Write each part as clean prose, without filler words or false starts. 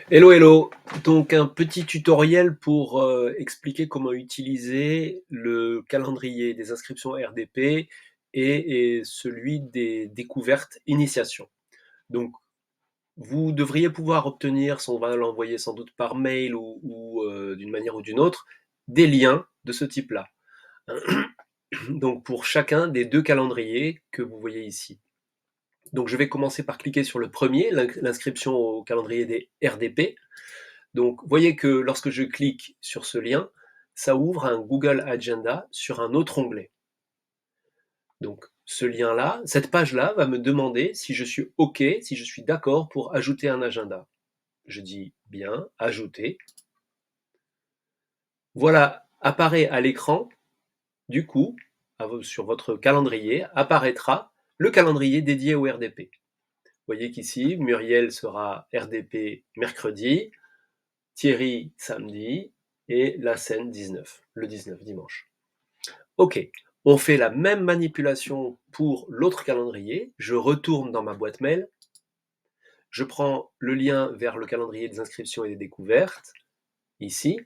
Hello, hello. Donc un petit tutoriel pour expliquer comment utiliser le calendrier des inscriptions RDP et celui des découvertes initiation. Donc vous devriez pouvoir obtenir, on va l'envoyer sans doute par mail ou d'une manière ou d'une autre, des liens de ce type-là. Donc pour chacun des deux calendriers que vous voyez ici. Donc je vais commencer par cliquer sur le premier, l'inscription au calendrier des RDP. Donc, vous voyez que lorsque je clique sur ce lien, ça ouvre un Google Agenda sur un autre onglet. Donc, ce lien-là, cette page-là va me demander si je suis OK, si je suis d'accord pour ajouter un agenda. Je dis bien, ajouter. Voilà, apparaît à l'écran, du coup, sur votre calendrier, apparaîtra le calendrier dédié au RDP. Vous voyez qu'ici, Muriel sera RDP mercredi, Thierry samedi et la scène 19, le 19 dimanche. Ok, on fait la même manipulation pour l'autre calendrier. Je retourne dans ma boîte mail. Je prends le lien vers le calendrier des inscriptions et des découvertes, ici.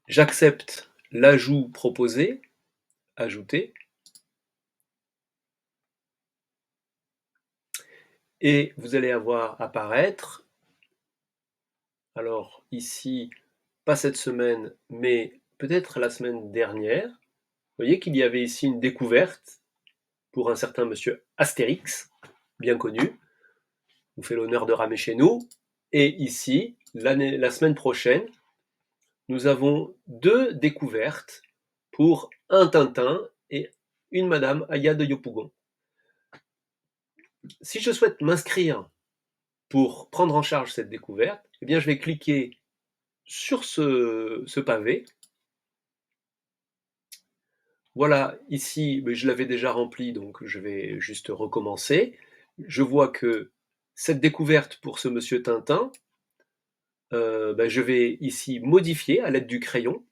J'accepte l'ajout proposé, ajouter. Et vous allez avoir apparaître, alors ici, pas cette semaine, mais peut-être la semaine dernière. Vous voyez qu'il y avait ici une découverte pour un certain monsieur Astérix, bien connu, vous fait l'honneur de ramer chez nous. Et ici, la semaine prochaine, nous avons deux découvertes pour un Tintin et une Madame Aya de Yopougon. Si je souhaite m'inscrire pour prendre en charge cette découverte, eh bien je vais cliquer sur ce pavé. Voilà, ici, je l'avais déjà rempli, donc je vais juste recommencer. Je vois que cette découverte pour ce monsieur Tintin, je vais ici modifier à l'aide du crayon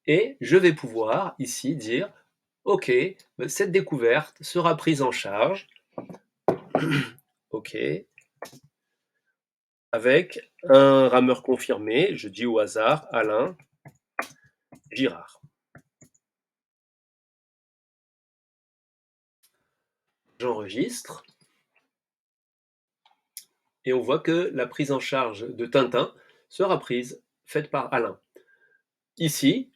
et je vais pouvoir ici dire OK, cette découverte sera prise en charge. OK, avec un rameur confirmé, je dis au hasard Alain Girard. J'enregistre et on voit que la prise en charge de Tintin sera faite par Alain. Ici,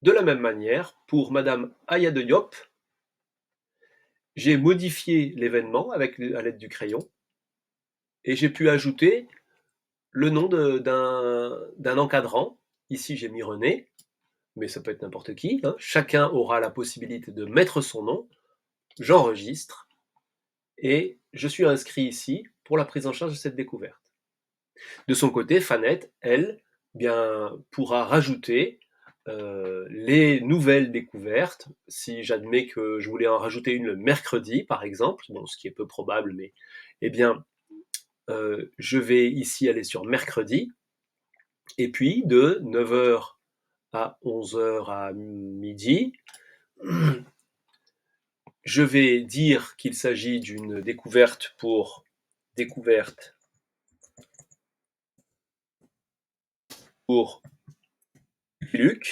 de la même manière, pour Madame Aya de Yop, j'ai modifié l'événement à l'aide du crayon et j'ai pu ajouter le nom d'un encadrant. Ici, j'ai mis René, mais ça peut être n'importe qui. Hein. Chacun aura la possibilité de mettre son nom. J'enregistre et je suis inscrit ici pour la prise en charge de cette découverte. De son côté, Fanette, elle, pourra rajouter les nouvelles découvertes. Si j'admets que je voulais en rajouter une le mercredi, par exemple, bon, ce qui est peu probable, mais eh bien, je vais ici aller sur mercredi, et puis de 9h à 11h à midi, je vais dire qu'il s'agit d'une découverte pour découverte pour Luc.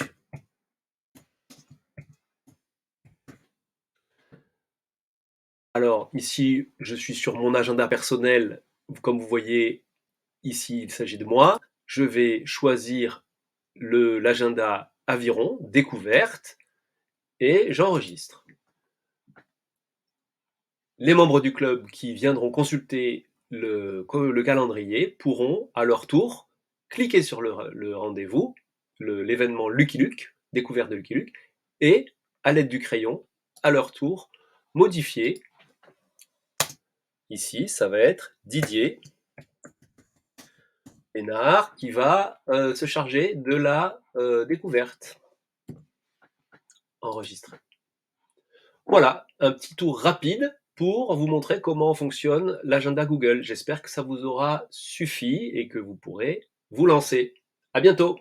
Alors ici, je suis sur mon agenda personnel. Comme vous voyez, ici, il s'agit de moi. Je vais choisir l'agenda aviron, découverte, et j'enregistre. Les membres du club qui viendront consulter le calendrier pourront, à leur tour, cliquer sur le rendez-vous, l'événement Lucky Luke, découverte de Lucky Luke, et, à l'aide du crayon, à leur tour, modifier. Ici, ça va être Didier Hénard qui va se charger de la découverte. Enregistrer. Voilà, un petit tour rapide pour vous montrer comment fonctionne l'agenda Google. J'espère que ça vous aura suffi et que vous pourrez vous lancer. À bientôt!